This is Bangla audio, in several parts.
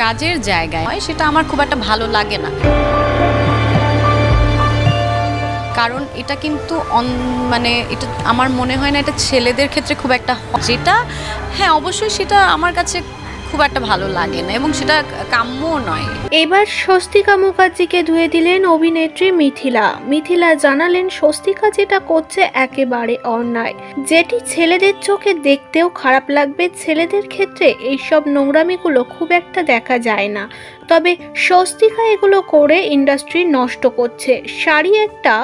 কাজের জায়গায় সেটা আমার খুব একটা ভালো লাগে না, কারণ এটা কিন্তু মানে এটা আমার মনে হয় না এটা ছেলেদের ক্ষেত্রে খুব একটা, যেটা হ্যাঁ অবশ্যই সেটা আমার কাছে খুব একটা ভালো লাগে না এবং সেটা কাম্যও নয়। এবার স্বস্তিকা মুখার্জিকে ধুয়ে দিলেন অভিনেত্রী মিথিলা জানালেন স্বস্তিকা যেটা করছে একেবারে অন্যায়, যেটি ছেলেদের চোখে দেখতেও খারাপ লাগবে। ছেলেদের ক্ষেত্রে এইসব নোংরামিগুলো খুব একটা দেখা যায় না, তবে স্বস্তিকা এগুলো করে ইন্ডাস্ট্রি নষ্ট করছে। শাড়ি একটা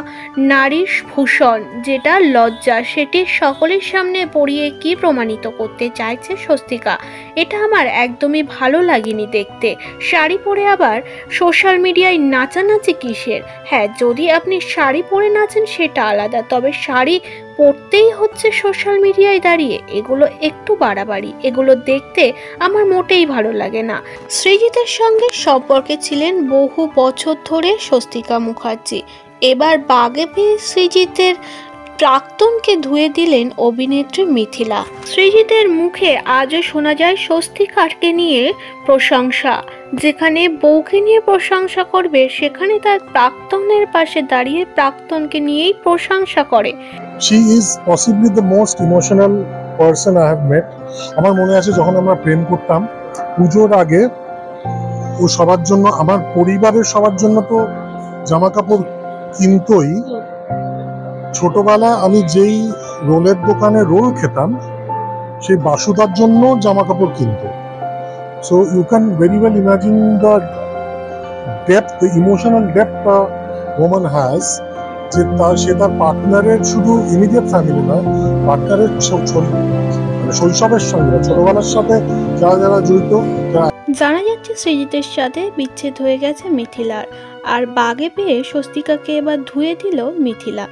নারীর ভূষণ, যেটা লজ্জা, সেটি সকলের সামনে পরিয়ে কি প্রমাণিত করতে চাইছে স্বস্তিকা, এটা আমার একদমই ভালো লাগেনি দেখতে। শাড়ি পরে আবার সোশ্যাল মিডিয়ায় নাচানাচি কিসের? হ্যাঁ, যদি আপনি শাড়ি পরে নাচেন সেটা আলাদা, তবে শাড়ি পরতেই হচ্ছে সোশ্যাল মিডিয়ায় দাঁড়িয়ে, এগুলো একটু বাড়াবাড়ি, এগুলো দেখতে আমার মোটেই ভালো লাগে না। সৃজিতের সঙ্গে সম্পর্কে ছিলেন বহু বছর ধরে স্বস্তিকা মুখার্জি, এবার বাগে পেয়ে সৃজিতের প্রাক্তনকে ধুয়ে দিলেন অভিনেত্রী মিথিলা। সৃজিতের মুখে আজও শোনা যায় স্বস্তিকাকে নিয়ে প্রশংসা, যেখানে বউকে নিয়ে প্রশংসা করবে সেখানে তার প্রাক্তনের পাশে দাঁড়িয়ে প্রাক্তনকে নিয়েই প্রশংসা করে। She is possibly the most emotional person I have met. আমার মনে আছে যখন আমরা প্রেম করতাম পুজোর আগে ও সবার জন্য, আমার পরিবারের সবার জন্য তো জামা কাপড় কিনতই। ছোটবেলা আমি যেই রোলের দোকানে রোল খেতাম সেই বাসুদার জন্য জামা কাপড় কিনতো। So you can very well imagine the depth, the emotional depth a woman has, যে সে তার পার্টনারের শুধু ইমিডিয়েট ফ্যামিলি নয়, পার্টনারের শৈশবের সঙ্গে ছোটবেলার সাথে যারা জড়িত। জানা যাচ্ছে সৃজিতের সাথে বিচ্ছেদ হয়ে গেছে মিথিলার, আর বাগে পেয়ে স্বস্তিকাকে এবার ধুয়ে দিল মিথিলা।